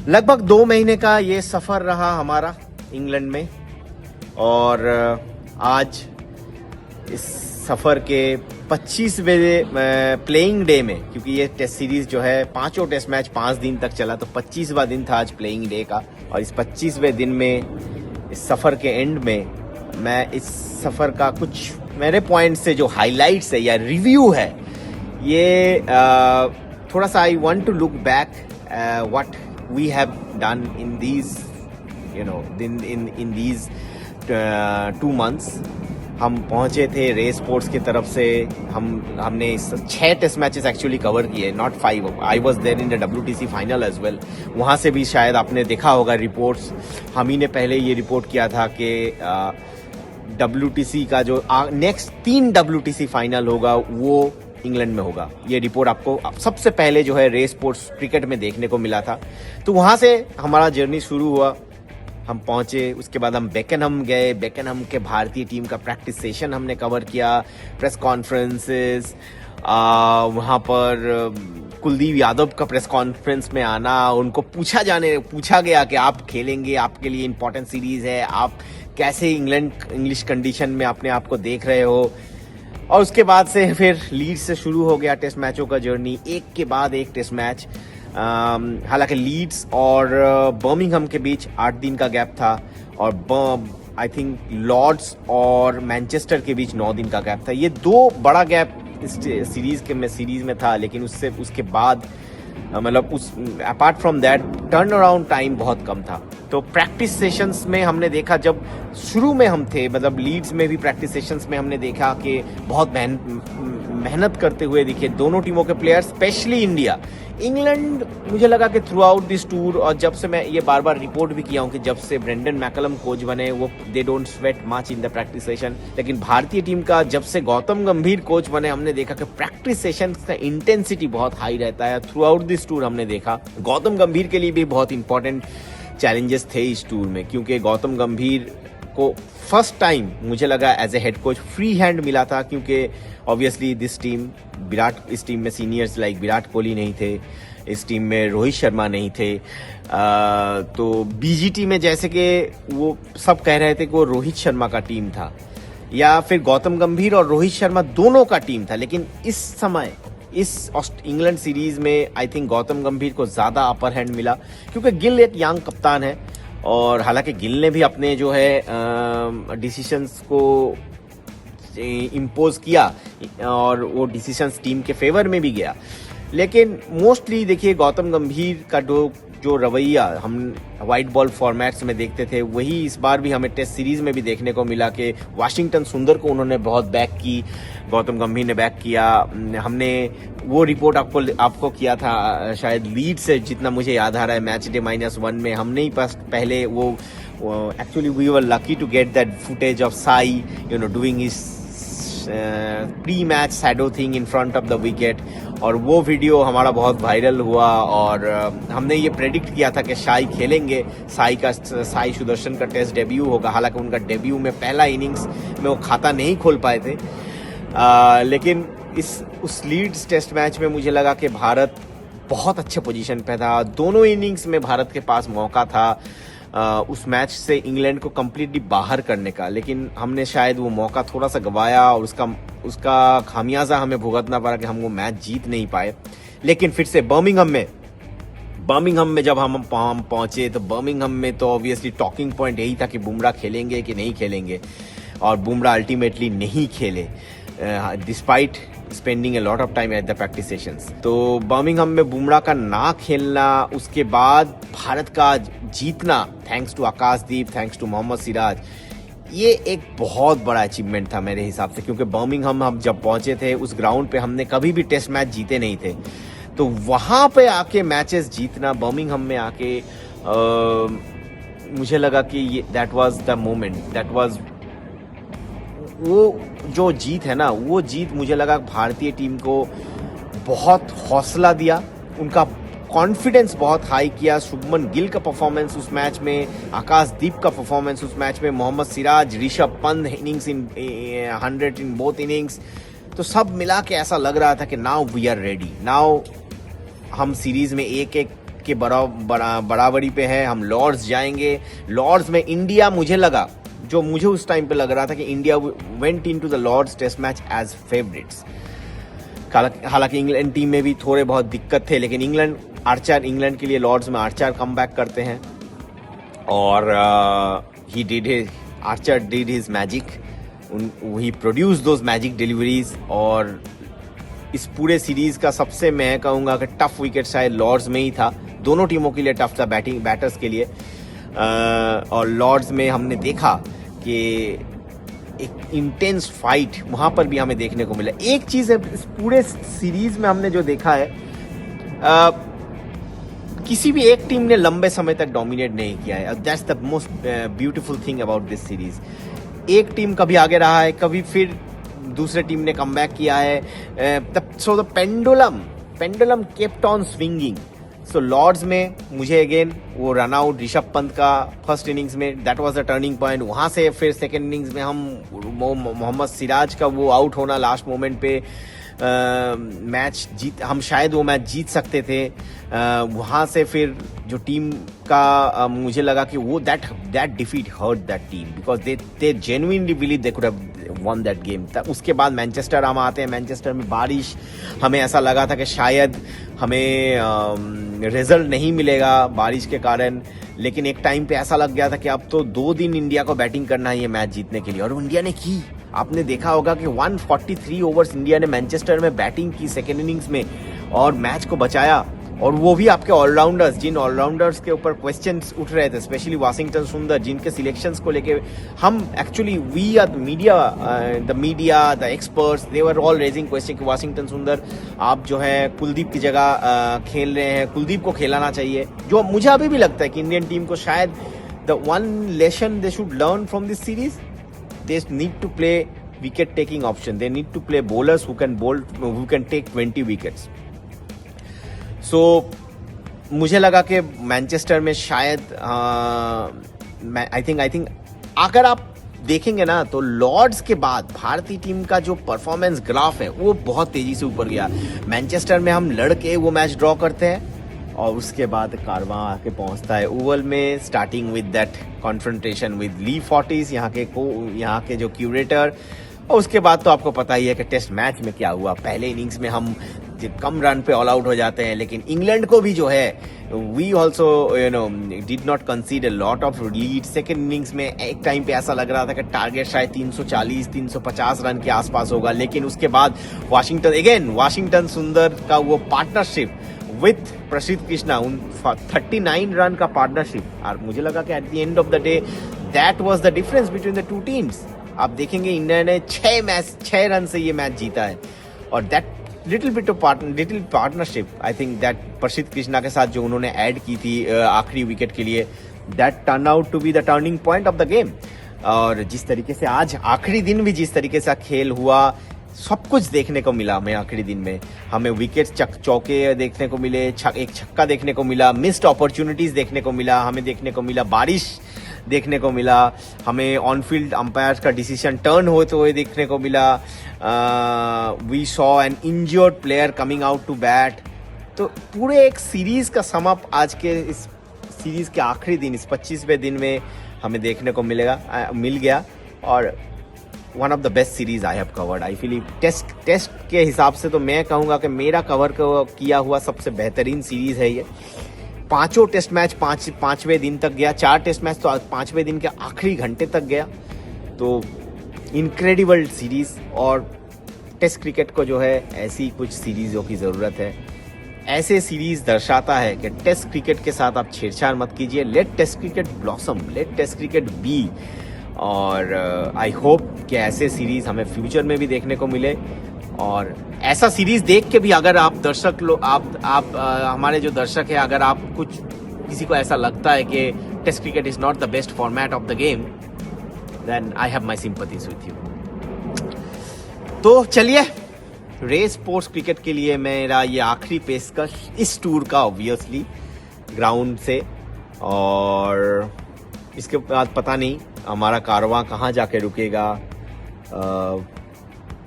लगभग 2 महीने का ये सफ़र रहा हमारा इंग्लैंड में और आज इस सफ़र के 25वें प्लेइंग डे में, क्योंकि ये टेस्ट सीरीज़ जो है पांचों टेस्ट मैच 5 दिन तक चला, तो 25वां दिन था आज प्लेइंग डे का। और इस 25वें दिन में, इस सफ़र के एंड में, मैं इस सफ़र का कुछ मेरे पॉइंट से जो हाइलाइट्स है या रिव्यू है, ये थोड़ा सा I want to look back what we have done in these in these 2 months. हम पहुंचे थे रेस स्पोर्ट्स की तरफ से, हमने 6 टेस्ट मैचेस एक्चुअली कवर किए, not 5। I was there in the WTC final as well. वहाँ से भी शायद आपने देखा होगा रिपोर्ट्स। हम ही ने पहले ये रिपोर्ट किया था कि WTC का जो नेक्स्ट 3 WTC फाइनल होगा वो इंग्लैंड में होगा। ये रिपोर्ट आपको सबसे पहले जो है रेस स्पोर्ट्स क्रिकेट में देखने को मिला था। तो वहाँ से हमारा जर्नी शुरू हुआ। हम पहुंचे, उसके बाद हम बेकनहम गए। बेकनहम के भारतीय टीम का प्रैक्टिस सेशन हमने कवर किया, प्रेस कॉन्फ्रेंसेस, वहाँ पर कुलदीप यादव का प्रेस कॉन्फ्रेंस में आना, उनको पूछा गया कि आप खेलेंगे, आपके लिए इंपॉर्टेंट सीरीज है, आप कैसे इंग्लिश कंडीशन में अपने आप को देख रहे हो। और उसके बाद से फिर लीड्स से शुरू हो गया टेस्ट मैचों का जर्नी, एक के बाद एक टेस्ट मैच। हालांकि लीड्स और बर्मिंघम के बीच 8 दिन का गैप था, और आई थिंक लॉर्ड्स और मैनचेस्टर के बीच 9 दिन का गैप था। ये 2 बड़ा गैप इस सीरीज में था, लेकिन उसके बाद मतलब apart from that turn around time बहुत कम था। तो प्रैक्टिस सेशंस में हमने देखा, जब शुरू में हम थे, मतलब लीड्स में भी प्रैक्टिस सेशंस में हमने देखा कि बहुत मेहनत करते हुए दिखे दोनों टीमों के प्लेयर्स, स्पेशली इंग्लैंड। मुझे लगा कि थ्रू आउट दिस टूर, और जब से मैं ये बार बार रिपोर्ट भी किया हूँ कि जब से ब्रेंडन मैकलम कोच बने, वो they don't sweat much in the practice session. लेकिन भारतीय टीम का जब से गौतम गंभीर कोच बने, हमने देखा कि प्रैक्टिस सेशन का इंटेंसिटी बहुत हाई रहता है। थ्रू आउट दिस टूर हमने देखा गौतम गंभीर के लिए भी बहुत इंपॉर्टेंट चैलेंजेस थे इस टूर में, क्योंकि गौतम गंभीर को फर्स्ट टाइम मुझे लगा as a head coach free hand मिला था, क्योंकि ऑब्वियसली इस टीम में सीनियर्स लाइक विराट कोहली नहीं थे, इस टीम में रोहित शर्मा नहीं थे। तो BGT में जैसे कि वो सब कह रहे थे कि वो रोहित शर्मा का टीम था, या फिर गौतम गंभीर और रोहित शर्मा दोनों का टीम था। लेकिन इस समय इस इंग्लैंड सीरीज में आई थिंक गौतम गंभीर को ज्यादा अपर हैंड मिला, क्योंकि गिल एक यंग कप्तान है, और हालांकि गिल ने भी अपने जो है डिसीजंस को इम्पोज किया, और वो डिसीजंस टीम के फेवर में भी गया। लेकिन मोस्टली देखिए गौतम गंभीर का जो रवैया हम वाइट बॉल फॉर्मेट्स में देखते थे, वही इस बार भी हमें टेस्ट सीरीज में भी देखने को मिला कि वाशिंगटन सुंदर को उन्होंने बहुत बैक की, गौतम गंभीर ने बैक किया। हमने वो रिपोर्ट आपको किया था शायद लीड से, जितना मुझे याद आ रहा है, मैच डे -1 में हमने ही पहले वो actually we were lucky to get that footage of Sai doing his pre match shadow thing in front of the wicket, और वो वीडियो हमारा बहुत वायरल हुआ। और हमने ये प्रेडिक्ट किया था कि साई खेलेंगे, साई सुदर्शन का टेस्ट डेब्यू होगा। हालांकि उनका डेब्यू में पहला इनिंग्स में वो खाता नहीं खोल पाए थे, लेकिन उस लीड्स टेस्ट मैच में मुझे लगा कि भारत बहुत अच्छे पोजीशन पे था। दोनों इनिंग्स में भारत के पास मौका था उस मैच से इंग्लैंड को कंप्लीटली बाहर करने का, लेकिन हमने शायद वो मौका थोड़ा सा गंवाया, और उसका खामियाजा हमें भुगतना पड़ा कि हम वो मैच जीत नहीं पाए। लेकिन फिर से बर्मिंघम में जब हम पहुंचे, तो बर्मिंघम में तो ऑब्वियसली टॉकिंग पॉइंट यही था कि बुमराह खेलेंगे कि नहीं खेलेंगे, और बुमराह अल्टीमेटली नहीं खेले despite spending a lot of time at the practice sessions. तो बर्मिंघम में बुमराह का ना खेलना, उसके बाद भारत का जीतना thanks to Akashdeep, thanks to Mohammed Siraj, ये एक बहुत बड़ा अचीवमेंट था मेरे हिसाब से, क्योंकि बर्मिंघम हम जब पहुंचे थे, उस ग्राउंड पे हमने कभी भी टेस्ट मैच जीते नहीं थे। तो वहां पे आके मैचेस जीतना, बर्मिंघम में आके मुझे लगा कि that was the moment, that was वो जो जीत है ना, वो जीत मुझे लगा भारतीय टीम को बहुत हौसला दिया, उनका कॉन्फिडेंस बहुत हाई किया। शुभमन गिल का परफॉर्मेंस उस मैच में, आकाशदीप का परफॉर्मेंस उस मैच में, Mohammed Siraj, Rishabh Pant innings in 100 in both innings, तो सब मिला के ऐसा लग रहा था कि now we are ready, now हम सीरीज में एक एक के बराबरी पे है। हम लॉर्ड्स जाएंगे, लॉर्ड्स में इंडिया, मुझे उस टाइम पे लग रहा था कि India went into the Lord's test match as favourites. हालांकि इंग्लैंड टीम में भी थोड़े बहुत दिक्कत थे, लेकिन इंग्लैंड के लिए लॉर्ड्स में आर्चर कम बैक करते हैं और Archer did his magic, he produce those magic deliveries. और इस पूरे सीरीज का सबसे, मैं कहूँगा कि टफ विकेट शायद लॉर्ड्स में ही था। दोनों टीमों के लिए टफ था, बैटर्स के लिए। और लॉर्ड्स में हमने देखा कि एक इंटेंस फाइट वहां पर भी हमें देखने को मिला। एक चीज है इस पूरे सीरीज में हमने जो देखा है, किसी भी एक टीम ने लंबे समय तक डोमिनेट नहीं किया है। That's the most beautiful thing about this series. एक टीम कभी आगे रहा है, कभी फिर दूसरे टीम ने कमबैक किया है। So the pendulum kept on swinging. So Lord's में मुझे अगेन वो रन आउट ऋषभ पंत का फर्स्ट इनिंग्स में, that was the turning point. वहां से फिर सेकेंड इनिंग्स में हम मोहम्मद सिराज का वो आउट होना लास्ट मोमेंट पे, हम शायद वो मैच जीत सकते थे। वहां से फिर जो टीम का मुझे लगा कि वो that defeat hurt that team because they genuinely believe they could have won that game. उसके बाद मैनचेस्टर हम आते हैं, मैनचेस्टर में बारिश, हमें ऐसा लगा था कि शायद हमें रिजल्ट नहीं मिलेगा बारिश के कारण, लेकिन एक टाइम पे ऐसा लग गया था कि अब तो 2 दिन इंडिया को बैटिंग करना है ये मैच जीतने के लिए, और इंडिया ने की। आपने देखा होगा कि 143 ओवर्स इंडिया ने मैनचेस्टर में बैटिंग की सेकेंड इनिंग्स में और मैच को बचाया। और वो भी आपके ऑलराउंडर्स, जिन ऑलराउंडर्स के ऊपर क्वेश्चंस उठ रहे थे, स्पेशली वाशिंगटन सुंदर, जिनके सिलेक्शंस को लेके हम actually we are the media the experts, they were all raising question कि वाशिंगटन सुंदर आप जो है कुलदीप की जगह खेल रहे हैं, कुलदीप को खेलाना चाहिए। जो मुझे अभी भी लगता है कि इंडियन टीम को शायद the one lesson they should learn from this series, they need to play wicket taking option, they need to play bowlers who can take 20 wickets. So मुझे लगा कि मैनचेस्टर में शायद आई थिंक अगर आप देखेंगे ना तो लॉर्ड्स के बाद भारतीय टीम का जो परफॉर्मेंस ग्राफ है वो बहुत तेजी से ऊपर गया। मैनचेस्टर में हम लड़के वो मैच ड्रॉ करते हैं और उसके बाद कारवां आके पहुंचता है ओवल में, starting with that confrontation with Lee Fortis, यहाँ के जो क्यूरेटर। और उसके बाद तो आपको पता ही है कि टेस्ट मैच में क्या हुआ। पहले इनिंग्स में हम कम रन पे ऑल आउट हो जाते हैं, लेकिन इंग्लैंड को भी जो है we also did not concede a lot of lead. Second innings में एक टाइम पे ऐसा लग रहा था कि टारगेट शायद 340-350 रन के आसपास होगा, लेकिन उसके बाद वाशिंगटन सुंदर का वो पार्टनरशिप विथ प्रसिद्ध कृष्णा, 39 रन का पार्टनरशिप, और मुझे लगा कि at the end of the day that was the difference between the two teams. आप देखेंगे इंडिया ने 6 रन से ये मैच जीता है, और that little partnership I think that प्रसिद्ध कृष्णा के साथ जो उन्होंने ऐड की थी आखिरी विकेट के लिए, that turn out to be the turning point of the game. और जिस तरीके से आज आखिरी दिन भी जिस तरीके से खेल हुआ, सब कुछ देखने को मिला हमें आखिरी दिन में। हमें विकेट चौके देखने को मिले, एक छक्का देखने को मिला, मिस्ड अपॉर्चुनिटीज देखने को मिला, हमें देखने को मिला बारिश देखने को मिला, हमें ऑन फील्ड अंपायर्स का डिसीजन टर्न होते हुए देखने को मिला। We saw an injured player coming out to bat. तो पूरे एक सीरीज का सम अप आज के इस सीरीज के आखिरी दिन, इस 25वें दिन में हमें देखने को मिल गया। और one of the best series I have covered. I feel test के हिसाब से तो मैं कहूँगा कि मेरा कवर किया हुआ सबसे बेहतरीन सीरीज है ये। 5 टेस्ट मैच 5वें दिन तक गया, 4 टेस्ट मैच तो 5वें दिन के आखिरी घंटे तक गया। तो इनक्रेडिबल सीरीज, और टेस्ट क्रिकेट को जो है ऐसी कुछ सीरीजों की ज़रूरत है। ऐसे सीरीज दर्शाता है कि टेस्ट क्रिकेट के साथ आप छेड़छाड़ मत कीजिए। Let test cricket blossom, let test cricket be. और आई होप कि ऐसे सीरीज हमें फ्यूचर में भी देखने को मिले। और ऐसा सीरीज देख के भी अगर आप दर्शक लोग हमारे जो दर्शक है, अगर आप किसी को ऐसा लगता है कि test cricket is not the best format of the game, then I have my sympathies with you. तो चलिए, रेस स्पोर्ट्स क्रिकेट के लिए मेरा ये आखिरी पेशकश इस टूर का, ऑब्वियसली ग्राउंड से। और इसके बाद पता नहीं हमारा कारवां कहाँ जाके रुकेगा,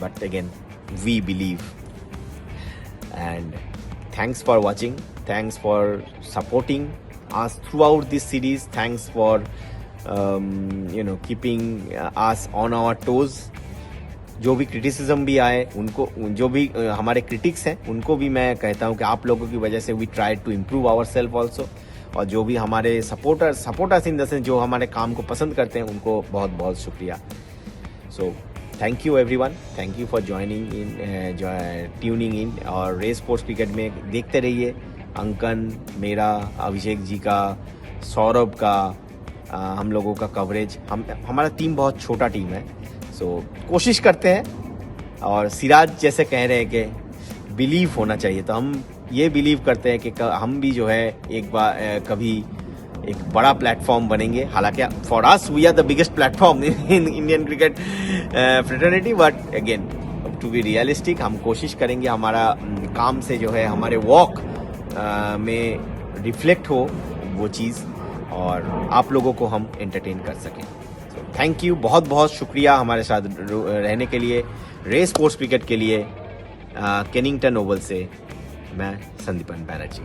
but again we believe. And thanks for watching. thanks for supporting us throughout this series. Thanks for keeping us on our toes. जो भी क्रिटिसिज्म भी आए उनको, जो भी हमारे क्रिटिक्स हैं उनको भी मैं कहता हूं कि आप लोगों की वजह से we try to improve our self also. और जो भी हमारे सपोर्टर्स इन द सेंस जो हमारे काम को पसंद करते हैं उनको बहुत बहुत शुक्रिया. So thank you everyone, thank you for joining in, tuning in. और रेस स्पोर्ट्स क्रिकेट में देखते रहिए अंकन, मेरा, अभिषेक जी का, सौरभ का, हम लोगों का कवरेज. हमारा टीम बहुत छोटा टीम है. सो कोशिश करते हैं. और सिराज जैसे कह रहे हैं कि बिलीव होना चाहिए, तो हम ये बिलीव करते हैं कि हम भी जो है एक बार कभी एक बड़ा प्लेटफॉर्म बनेंगे. हालांकि for us we are the biggest platform in Indian cricket fraternity, but again to be realistic हम कोशिश करेंगे हमारा काम से जो है हमारे वॉक में रिफ्लेक्ट हो वो चीज़ और आप लोगों को हम एंटरटेन कर सकें. थैंक यू, बहुत बहुत शुक्रिया हमारे साथ रहने के लिए. रेस स्पोर्ट्स क्रिकेट के लिए केनिंगटन ओवल से मैं संदीपन बैनर्जी.